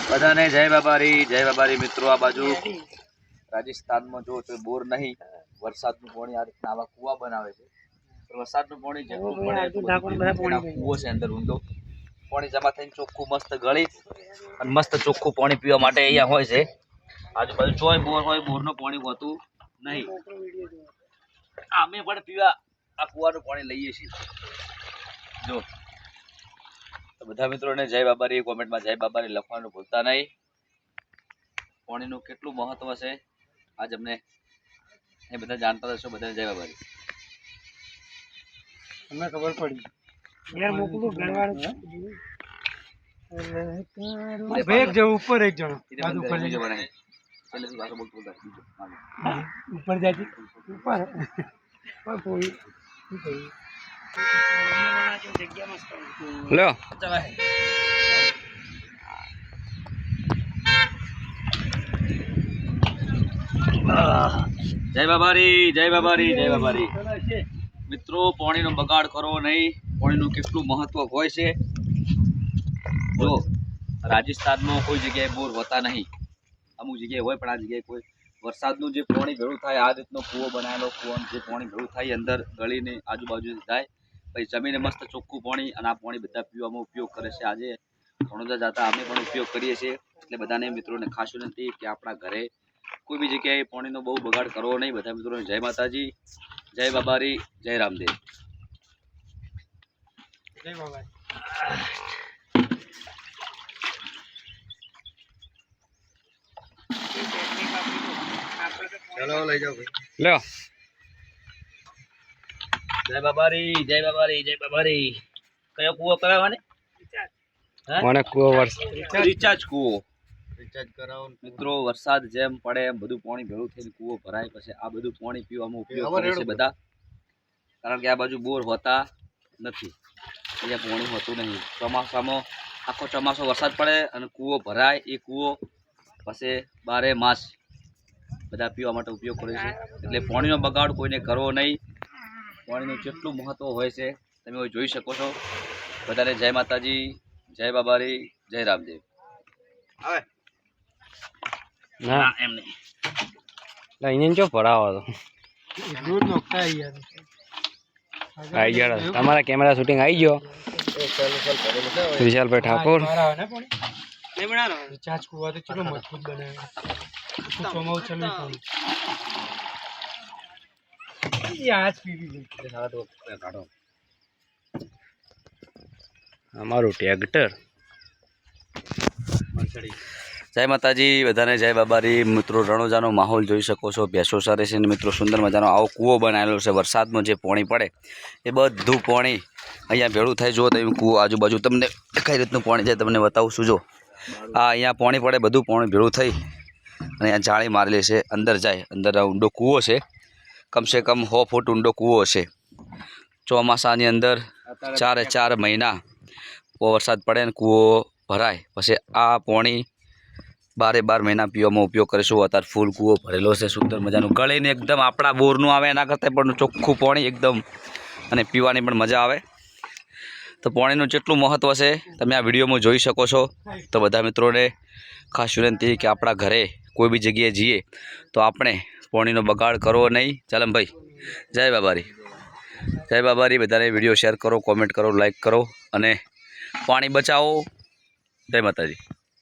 બધાને જય બાબારી મિત્રો। આ બાજુ રાજસ્થાનમાં જો તો બોર નહીં, વરસાદનું પાણી આ રીતના આવા કુવા બનાવે છે। વરસાદનું પાણી જેટલું પડે કુવો છે અંદર ઊંડો, પાણી જમા થઈને ચોખ્ખું મસ્ત ગળી અને મસ્ત ચોખ્ખું પાણી પીવા માટે અહીંયા હોય છે। આજુબાજુ ચોય બોર હોય, બોરનું પાણી હોતું નહીં। અમે પણ પીવા આ કુવાનું પાણી લઈએ છીએ। જો તો બધા મિત્રોને જય બાબારી, કોમેન્ટમાં જય બાબારી લખવાનું ભૂલતા નહીં। પાણીનું કેટલું મહત્વ છે આજ અમને એ બધા જાણતા હશો। બધાને જય બાબારી। તમને ખબર પડી યાર મોકલું ગણવાનું એક જણ ઉપર એક જણ ઉપર લઈ જવાના છે એટલે તું પાછો બોલતો હતા ઉપર જાજી ઉપર કોઈ જગ્યા મસ્ત લ્યો જય બાબારી મિત્રો। પાણીનો બગાડ કરવો નહીં, પાણીનું કેટલું મહત્વ હોય છે। જો રાજસ્થાનમાં કોઈ જગ્યાએ બોર હોતા નહીં, અમુક જગ્યાએ હોય પણ આ જગ્યાએ કોઈ વરસાદનું જે પાણી ભેળું થાય આ રીતનો કૂવો બનાવેલો, કૂવાનું જે પાણી ભેળું થાય અંદર ગળીને આજુબાજુ જાય પછી જમીને મસ્ત ચોખ્ખું પાણી, અને આ પાણી બધા પીવામાં ઉપયોગ કરે છે। આજે ઘણોદા જતા અમે પણ ઉપયોગ કરીએ છીએ। એટલે બધાને મિત્રોને ખાસ વિનંતી કે આપણા ઘરે કોઈ બી જગ્યાએ પાણીનો બહુ બગાડ કરવો નહીં। બધા મિત્રોને જય માતાજી, જય બાબારી, જય રામદેવ। જય બાબારી। ચલો લઈ જાઓ લ્યો। જય બાબારી। કયો કૂવો કરાવવાને? મને કૂવો રિચાર્જ કૂવો કરાવો મિત્રો। વરસાદ જેમ પડે એમ બધું પાણી ભેળું થઈને કૂવો ભરાય, પછી આ બધું પાણી પીવામાં ઉપયોગ કરે છે બધા। કારણ કે આ બાજુ બોર હોતા નથી, અહીંયા પાણી હોતું નહીં। ચોમાસામાં આખો ચોમાસો વરસાદ પડે અને કૂવો ભરાય, એ કૂવો પછી 12 માસ બધા પીવા માટે ઉપયોગ કરે છે। એટલે પાણીનો બગાડ કોઈને કરવો નહીં। પાણીનું જેટલું મહત્વ હોય છે તમે જોઈ શકો છો। બધાને જય માતાજી, જય બાબારી, જય રામદેવ। હવે ના એમ નહીં લઈને જો ભરાવો તો દૂધ નોખતા આવી ગયો તમારા કેમેરા શૂટિંગ આવી ગયો। વિશાલભાઈ ઠાકોર રિચાર્જ કુવા તો ચલો મજબૂત બનાવે ચોમાવું ચાલુ આજ પીવી કાઢો અમારું ટ્રેક્ટર। જય માતાજી, બધાને જય બાબારી મિત્રો। રણોજાનો માહોલ જોઈ શકો છો, ભેંસો સારે છે મિત્રો। સુંદર મજાનો આવો કૂવો બનાવેલો છે। વરસાદમાં જે પાણી પડે એ બધું પાણી અહીંયા ભેળું થાય। જો તમે કૂવો આજુબાજુ તમને કઈ રીતનું પાણી જાય તમને બતાવું છું। જો આ અહીંયા પાણી પડે, બધું પાણી ભેળું થઈ અને અહીંયા જાળી મારેલી છે, અંદર જાય। અંદર ઊંડો કૂવો છે, કમસે કમ 100 ફૂટ ઊંડો કૂવો છે। ચોમાસાની અંદર 4 મહિના વરસાદ પડે ને કૂવો ભરાય, પછી આ પાણી 12 મહિના પીવામાં ઉપયોગ કરીશું। અત્યારે ફૂલ કૂવો ભરેલો છે, સુંદર મજાનું ગળીને એકદમ આપણા બોરનું આવે એના કરતાં પણ ચોખ્ખું પાણી એકદમ, અને પીવાની પણ મજા આવે। તો પાણીનું જેટલું મહત્વ છે તમે આ વિડીયોમાં જોઈ શકો છો। તો બધા મિત્રોને ખાસ વિનંતી કે આપણા ઘરે કોઈ બી જગ્યાએ જઈએ તો આપણે પાણીનો બગાડ કરવો નહીં। ચાલમભાઈ જય બાબારી। બધાને વિડીયો શેર કરો, કોમેન્ટ કરો, લાઈક કરો અને પાણી બચાવો। જય માતાજી।